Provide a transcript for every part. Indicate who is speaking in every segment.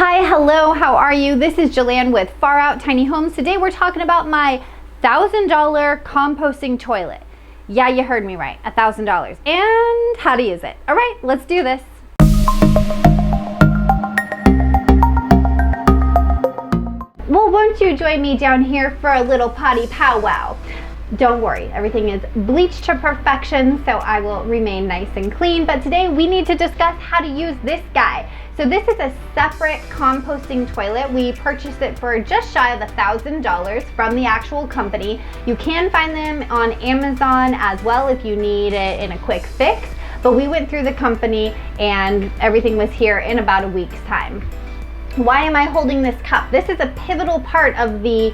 Speaker 1: Hi, hello, how are you? This is Jillian with Far Out Tiny Homes. Today we're talking about my $1,000 composting toilet. Yeah, you heard me right, $1,000. And how to use it. All right, let's do this. Well, won't you join me down here for a little potty powwow? Don't worry, everything is bleached to perfection, so I will remain nice and clean. But today we need to discuss how to use this guy. So this is a Separett composting toilet. We purchased it for just shy of $1,000 from the actual company. You can find them on Amazon as well if you need it in a quick fix. But we went through the company and everything was here in about a week's time. Why am I holding this cup? This is a pivotal part of the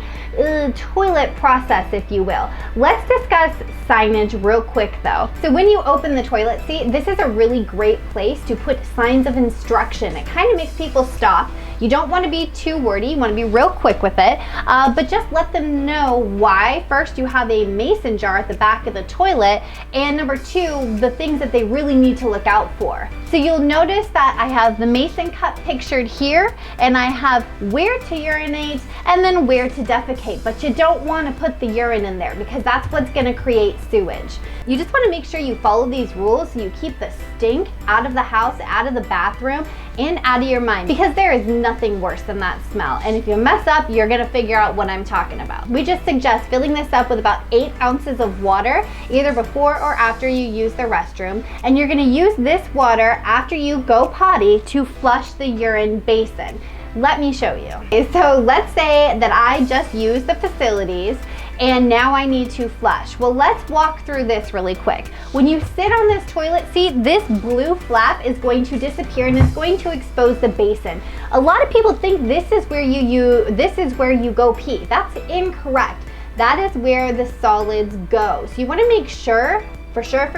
Speaker 1: toilet process, if you will. Let's discuss signage real quick though. So when you open the toilet seat, this is a really great place to put signs of instruction. It kind of makes people stop. You don't want to be too wordy, you want to be real quick with it, but just let them know why. First, you have a mason jar at the back of the toilet, and number two, the things that they really need to look out for. So you'll notice that I have the mason cup pictured here, and I have where to urinate and then where to defecate, but you don't want to put the urine in there because that's what's going to create sewage. You just want to make sure you follow these rules so you keep the stink out of the house, out of the bathroom, and out of your mind, because there is nothing worse than that smell. And if you mess up, you're gonna figure out what I'm talking about. We just suggest filling this up with about 8 ounces of water, either before or after you use the restroom. And you're gonna use this water after you go potty to flush the urine basin. Let me show you. Okay, so let's say that I just used the facilities and now I need to flush. Well, let's walk through this really quick. When you sit on this toilet seat, this blue flap is going to disappear and it's going to expose the basin. A lot of people think this is where you go pee. That's incorrect. That is where the solids go. So you want to make sure, for sure,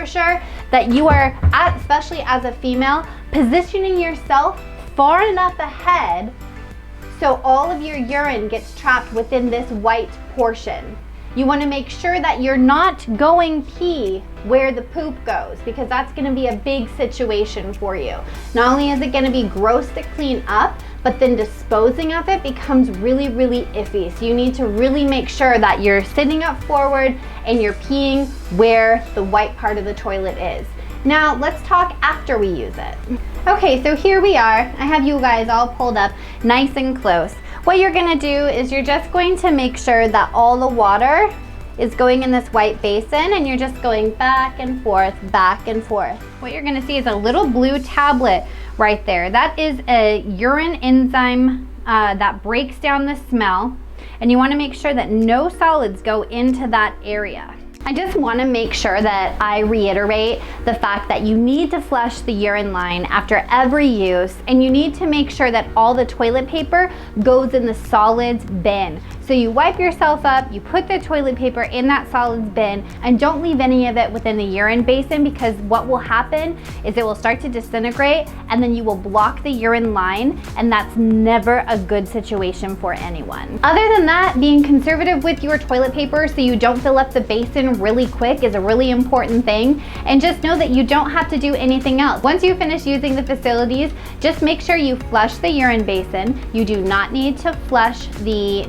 Speaker 1: that you are, especially as a female, positioning yourself far enough ahead so all of your urine gets trapped within this white portion. You want to make sure that you're not going pee where the poop goes, because that's going to be a big situation for you. Not only is it going to be gross to clean up, but then disposing of it becomes really, really iffy. So you need to really make sure that you're sitting up forward and you're peeing where the white part of the toilet is. Now let's talk after we use it. Okay, so here we are. I have you guys all pulled up nice and close. What you're gonna do is you're just going to make sure that all the water is going in this white basin and you're just going back and forth, back and forth. What you're gonna see is a little blue tablet right there. That is a urine enzyme that breaks down the smell, and you wanna make sure that no solids go into that area. I just want to make sure that I reiterate the fact that you need to flush the urine line after every use, and you need to make sure that all the toilet paper goes in the solids bin. So you wipe yourself up, you put the toilet paper in that solids bin, and don't leave any of it within the urine basin, because what will happen is it will start to disintegrate and then you will block the urine line, and that's never a good situation for anyone. Other than that, being conservative with your toilet paper so you don't fill up the basin really quick is a really important thing. And just know that you don't have to do anything else. Once you finish using the facilities, just make sure you flush the urine basin. You do not need to flush the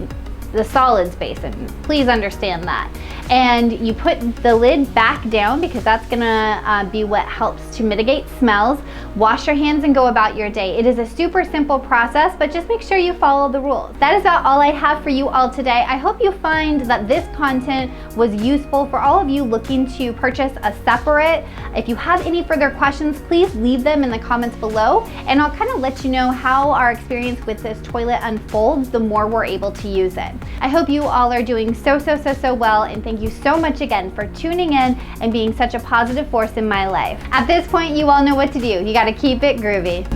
Speaker 1: solids basin. Please understand that. And you put the lid back down, because that's gonna be what helps to mitigate smells. Wash your hands and go about your day. It is a super simple process, but just make sure you follow the rules. That is about all I have for you all today. I hope you find that this content was useful for all of you looking to purchase a Separett. If you have any further questions, please leave them in the comments below, and I'll kind of let you know how our experience with this toilet unfolds the more we're able to use it. I hope you all are doing so well, and thank you so much again for tuning in and being such a positive force in my life. At this point, you all know what to do. You gotta keep it groovy.